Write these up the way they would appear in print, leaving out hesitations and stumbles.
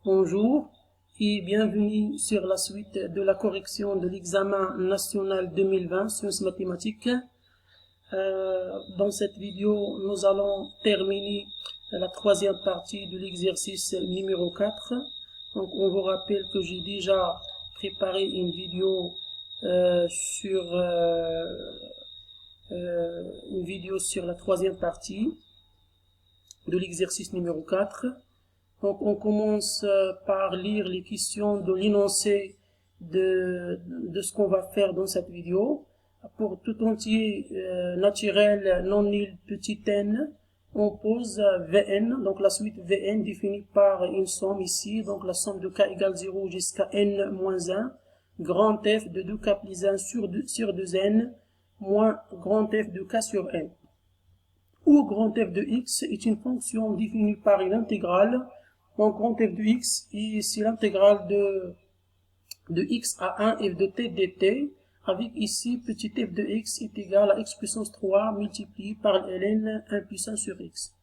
Bonjour et bienvenue sur la suite de la correction de l'examen national 2020 sciences mathématiques. Dans cette vidéo, nous allons terminer la troisième partie de l'exercice numéro 4. Donc, on vous rappelle que j'ai déjà préparé une vidéo sur la troisième partie de l'exercice numéro 4. Donc, on commence par lire les questions de l'énoncé de ce qu'on va faire dans cette vidéo. Pour tout entier naturel non nul petit n, on pose Vn, donc la suite Vn définie par une somme ici, donc la somme de k égale 0 jusqu'à n moins 1, grand f de 2k plus 1 sur 2n, moins grand f de k sur n. Où grand f de x est une fonction définie par une intégrale. Donc, grand f de x, ici l'intégrale de x à 1 f de t dt, avec ici petit f de x est égal à x puissance 3 multiplié par ln 1 puissance sur x.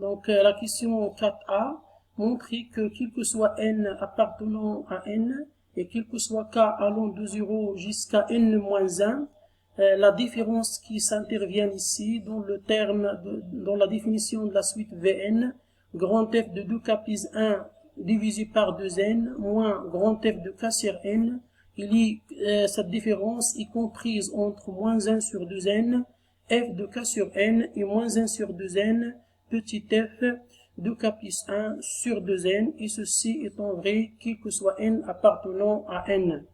Donc, la question 4a montre que quel que soit n appartenant à n et quel que soit k allant de 0 jusqu'à n-1, la différence qui s'intervient ici dans le terme, dans la définition de la suite Vn, grand f de 2k plus 1 divisé par 2n moins grand f de k sur n, cette différence est comprise entre moins 1 sur 2n, f de k sur n et moins 1 sur 2n, petit f de k plus 1 sur 2n, et ceci étant vrai quel que soit n appartenant à n.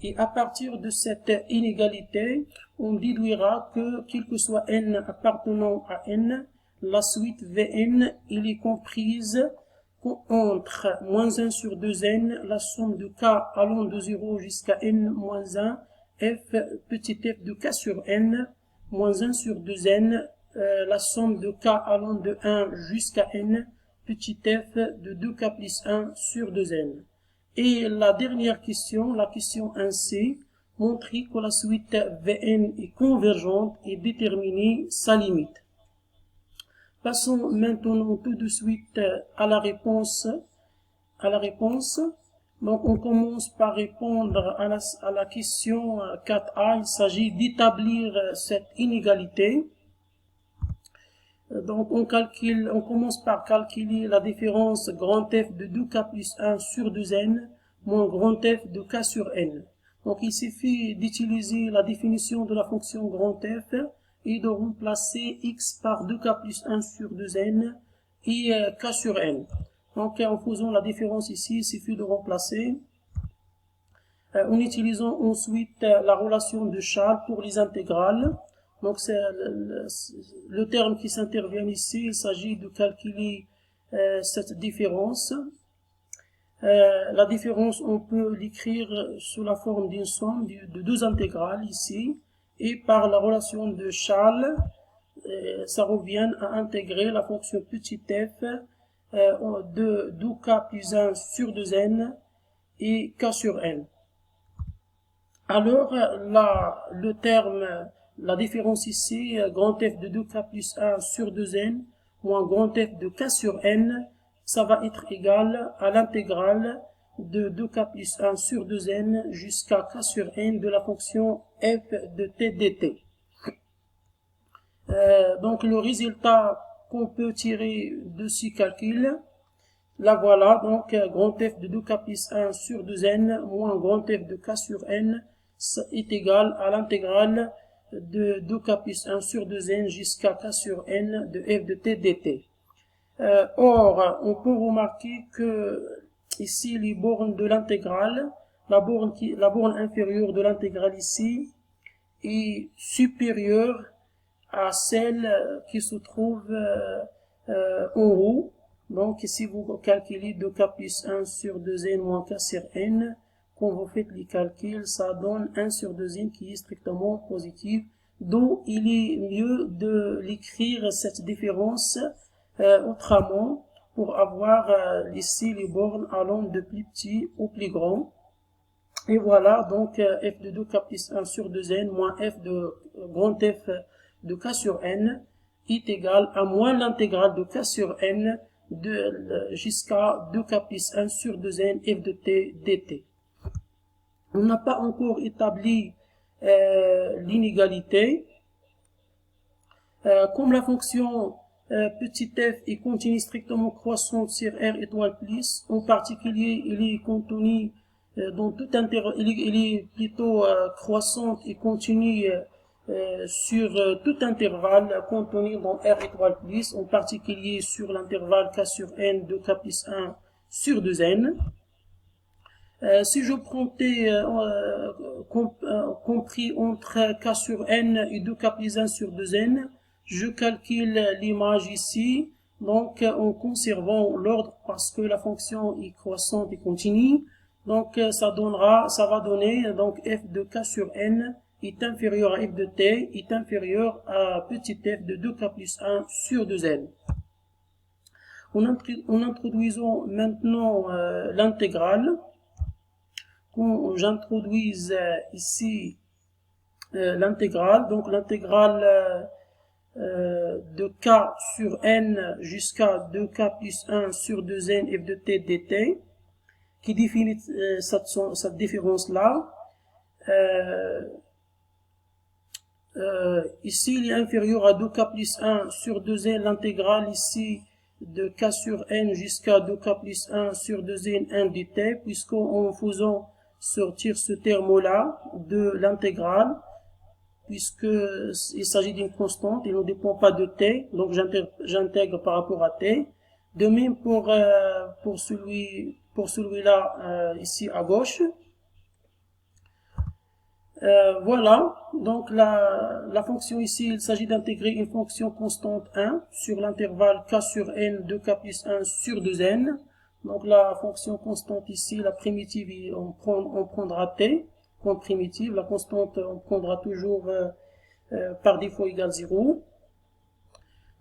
Et à partir de cette inégalité, on déduira que quel que soit n appartenant à n, la suite Vn il est comprise entre moins 1 sur 2n, la somme de k allant de 0 jusqu'à n-1, f petit f de k sur n, moins 1 sur 2n, la somme de k allant de 1 jusqu'à n, petit f de 2k plus 1 sur 2n. Et la dernière question, la question 1c, montre que la suite Vn est convergente et déterminer sa limite. Passons maintenant tout de suite à la réponse. Donc, on commence par répondre à la question 4a. Il s'agit d'établir cette inégalité. Donc, on commence par calculer la différence grand F de 2k plus 1 sur 2n moins grand F de k sur n. Donc, il suffit d'utiliser la définition de la fonction grand F et de remplacer x par 2k plus 1 sur 2n et k sur n. Donc, en faisant la différence ici, il suffit de remplacer. En utilisant ensuite la relation de Charles pour les intégrales. Donc, c'est le terme qui s'intervient ici, il s'agit de calculer cette différence. La différence, on peut l'écrire sous la forme d'une somme de deux intégrales ici, et par la relation de Charles, ça revient à intégrer la fonction petit f de 2k plus 1 sur 2n et k sur n. Alors, le terme, la différence ici, grand f de 2k plus 1 sur 2n moins grand f de k sur n, ça va être égal à l'intégrale de 2k plus 1 sur 2n jusqu'à k sur n de la fonction f de t dt. Donc, le résultat qu'on peut tirer de ce calcul, la voilà, donc grand f de 2k plus 1 sur 2n moins grand f de k sur n est égal à l'intégrale de 2k plus 1 sur 2n jusqu'à k sur n de f de t dt. Or, on peut remarquer que ici les bornes de l'intégrale, la borne inférieure de l'intégrale ici est supérieure à celle qui se trouve en haut. Donc, si vous calculez 2k plus 1 sur 2n moins k sur n, quand vous faites les calculs, ça donne 1 sur 2n qui est strictement positif. Donc, il est mieux de l'écrire cette différence autrement pour avoir ici les bornes allant de plus petit au plus grand. Et voilà, donc f de 2k plus 1 sur 2n moins f de grand f de k sur n est égal à moins l'intégrale de k sur n jusqu'à 2k plus 1 sur 2n f de t dt. On n'a pas encore établi l'inégalité. Comme la fonction petit f est continue strictement croissante sur R étoile plus, en particulier il est contenu dans tout intervalle, il est plutôt croissante et continue sur tout intervalle contenu dans R étoile plus, en particulier sur l'intervalle k sur n de k plus 1 sur 2n. Si je prends t compris entre k sur n et 2k plus 1 sur 2n, je calcule l'image ici, donc en conservant l'ordre parce que la fonction est croissante et continue. Donc ça va donner donc f de k sur n est inférieur à f de t est inférieur à petit f de 2k plus 1 sur 2n. En introduisant maintenant l'intégrale, quand j'introduise ici l'intégrale, donc l'intégrale de k sur n jusqu'à 2k plus 1 sur 2n f de t dt, qui définit cette différence-là. Ici, il est inférieur à 2k plus 1 sur 2n, l'intégrale ici de k sur n jusqu'à 2k plus 1 sur 2n 1 dt, puisqu'en faisant sortir ce terme-là de l'intégrale, puisqu'il s'agit d'une constante, il ne dépend pas de t, donc j'intègre par rapport à t. De même pour celui-là ici à gauche. Voilà, donc la fonction ici, il s'agit d'intégrer une fonction constante 1 sur l'intervalle k sur n de k plus 1 sur 2n. Donc la fonction constante ici, la primitive, on prendra t comme primitive, la constante on prendra toujours par défaut égale 0.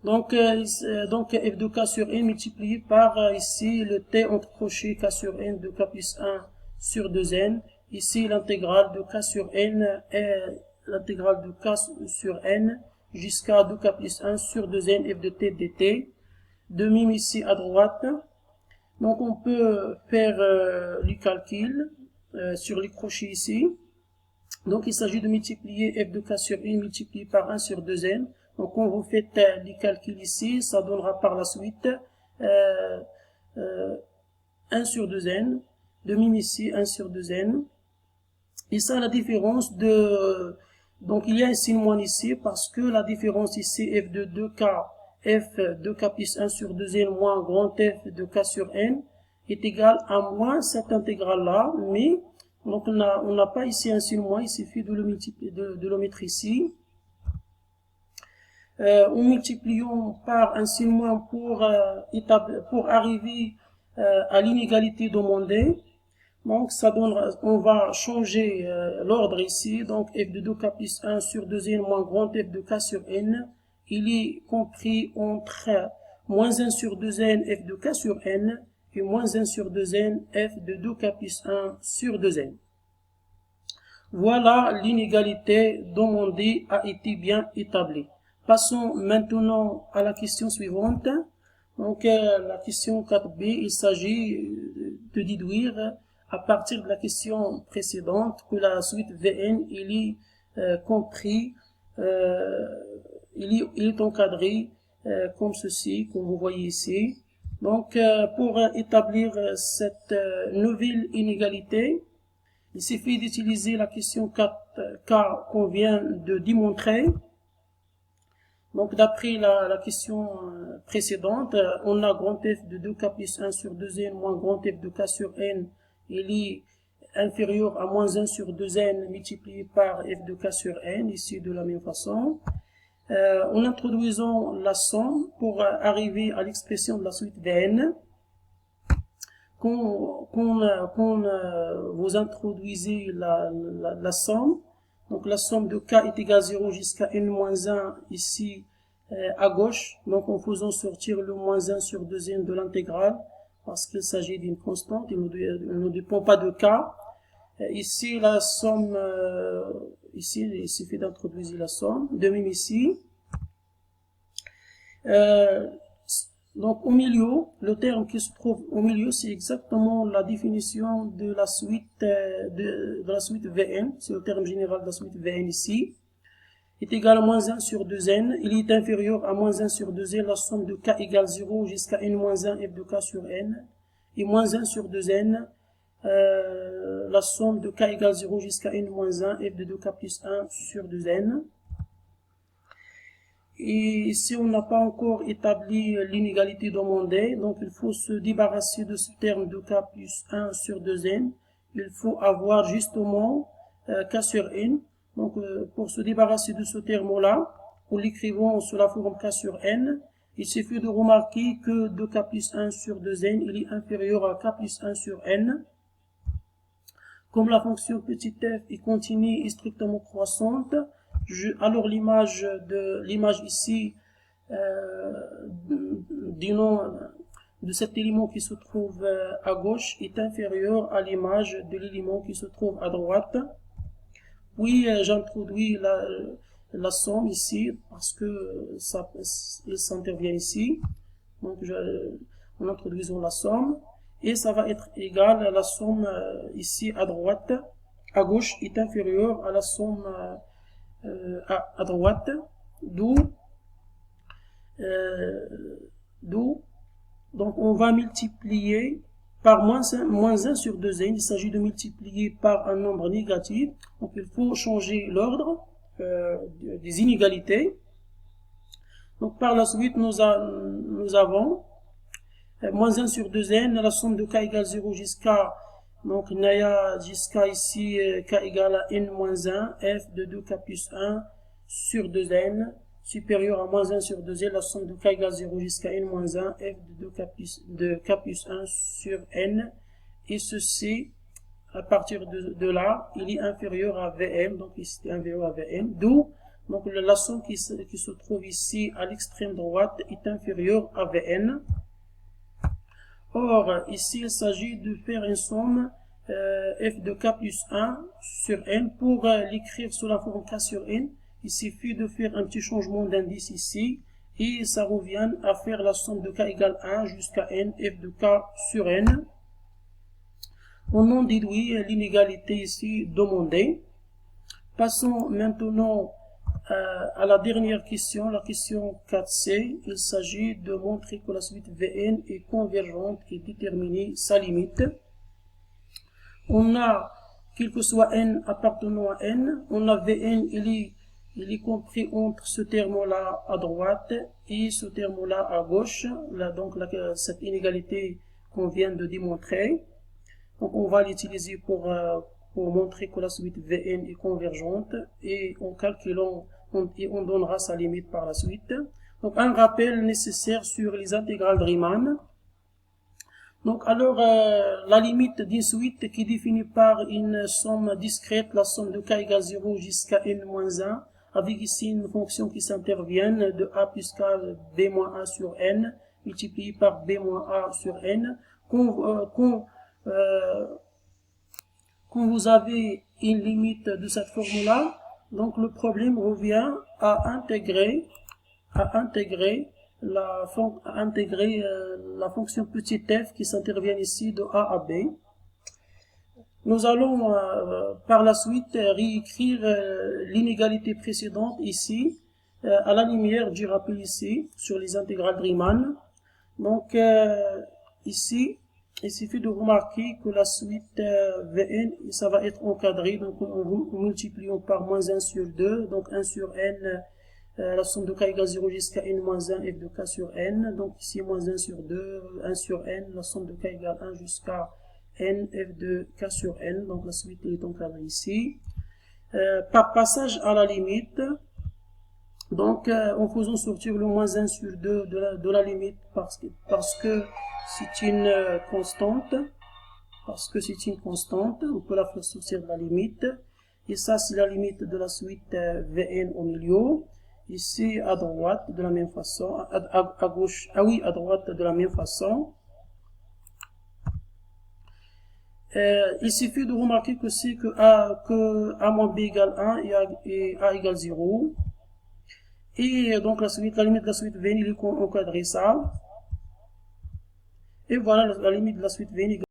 Donc f de k sur n multiplié par ici le t entre crochets k sur n de k plus 1 sur 2n. Ici l'intégrale de k sur n est l'intégrale de k sur n jusqu'à 2k plus 1 sur 2n f de t dt. De même ici à droite. Donc on peut faire les calculs sur les crochets ici. Donc il s'agit de multiplier f de k sur n multiplié par 1 sur 2n. Donc quand vous faites les calculs ici, ça donnera par la suite 1 sur 2n. De même ici 1 sur 2n. Et ça la différence de... Donc il y a un signe moins ici parce que la différence ici f de 2k, f de k plus 1 sur 2n moins grand f de k sur n est égal à moins cette intégrale là, mais donc on n'a pas ici un signe moins, il suffit de le multiplier, de le mettre ici. En multipliant par un signe moins pour arriver à l'inégalité demandée. Donc ça donnera, on va changer l'ordre ici, donc f de 2k plus 1 sur 2n moins grand f de k sur n, il est compris entre moins 1 sur 2n f de k sur n et moins 1 sur 2n f de 2k plus 1 sur 2n. Voilà, l'inégalité demandée a été bien établie. Passons maintenant à la question suivante. Donc la question 4b, il s'agit de déduire à partir de la question précédente que la suite Vn il est compris, il est encadré comme ceci, comme vous voyez ici. Donc pour établir cette nouvelle inégalité, il suffit d'utiliser la question 4K qu'on vient de démontrer. Donc d'après la question précédente, on a grand f de 2k plus 1 sur 2n moins grand f de k sur n, il est inférieur à moins 1 sur 2n multiplié par f de k sur n, ici de la même façon. En introduisant la somme pour arriver à l'expression de la suite Vn, quand vous introduisez la somme, donc la somme de k est égale à 0 jusqu'à n-1 ici à gauche, donc en faisant sortir le moins 1 sur 2n de l'intégrale, parce qu'il s'agit d'une constante, il ne dépend pas de k. Ici la somme, ici il suffit d'introduire la somme, de même ici. Donc au milieu, le terme qui se trouve au milieu, c'est exactement la définition de la suite de la suite Vn, c'est le terme général de la suite Vn ici, est égal à moins 1 sur 2n, il est inférieur à moins 1 sur 2n, la somme de k égale 0 jusqu'à n moins 1 f de k sur n, et moins 1 sur 2n, la somme de k égale 0 jusqu'à n moins 1 f de 2k plus 1 sur 2n. Et si on n'a pas encore établi l'inégalité demandée, donc il faut se débarrasser de ce terme de k plus 1 sur 2n. Il faut avoir justement k sur n. Donc pour se débarrasser de ce terme-là, en l'écrivant sous la forme k sur n, il suffit de remarquer que 2k plus 1 sur 2n, il est inférieur à k plus 1 sur n. Comme la fonction petit f est continue et strictement croissante, alors l'image ici du nom de cet élément qui se trouve à gauche est inférieure à l'image de l'élément qui se trouve à droite. Puis j'introduis la somme ici parce que il s'intervient ici. Donc en introduisant la somme, et ça va être égal à la somme ici à droite, à gauche est inférieure à la somme à droite, d'où donc on va multiplier par moins 1 sur 2n, il s'agit de multiplier par un nombre négatif, donc il faut changer l'ordre des inégalités. Donc par la suite nous avons moins 1 sur 2n, la somme de k égale 0 jusqu'à, donc Naya jusqu'à ici k égale à n moins 1, f de 2k plus 1 sur 2n, supérieur à moins 1 sur 2n, la somme de k égale 0 jusqu'à n moins 1, f de k plus 1 sur n, et ceci, à partir de là, il est inférieur à Vm, donc ici c'est inférieur à Vm, d'où donc la somme qui se trouve ici à l'extrême droite est inférieure à Vn. Or, ici, il s'agit de faire une somme f de k plus 1 sur n. Pour l'écrire sous la forme k sur n, il suffit de faire un petit changement d'indice ici, et ça revient à faire la somme de k égale 1 jusqu'à n, f de k sur n. On en déduit l'inégalité ici demandée. Passons maintenant à la dernière question, la question 4c. Il s'agit de montrer que la suite Vn est convergente et déterminer sa limite. On a, quel que soit n appartenant à n, on a Vn, il est compris entre ce terme-là à droite et ce terme-là à gauche. Là, donc, cette inégalité qu'on vient de démontrer. Donc, on va l'utiliser pour montrer que la suite Vn est convergente, et en calculant, on donnera sa limite par la suite. Donc un rappel nécessaire sur les intégrales de Riemann. Donc alors la limite d'une suite qui est définie par une somme discrète, la somme de k égale 0 jusqu'à n-1, avec ici une fonction qui s'intervient de a plus k b-1 sur n, multiplié par b-a sur n. Quand vous avez une limite de cette forme-là, donc le problème revient à intégrer la fonction petit f qui s'intervient ici de a à b. Nous allons par la suite réécrire l'inégalité précédente ici, à la lumière du rappel ici, sur les intégrales de Riemann. Donc ici, il suffit de remarquer que la suite Vn, ça va être encadré, donc en multipliant par moins 1 sur 2, donc 1 sur n, la somme de k égale 0 jusqu'à n moins 1, f de k sur n, donc ici moins 1 sur 2, 1 sur n, la somme de k égale 1 jusqu'à n, f de k sur n, donc la suite est encadrée ici. Par passage à la limite, donc en faisant sortir le moins 1 sur 2 de la limite, parce que c'est une constante, on peut la faire sortir de la limite, et ça c'est la limite de la suite Vn au milieu, ici à droite de la même façon, à gauche, à droite de la même façon. Il suffit de remarquer que c'est que a moins b égale 1 et a égale 0, et donc la limite de la suite Vn, il est encadré ça. Et voilà la limite de la suite v égale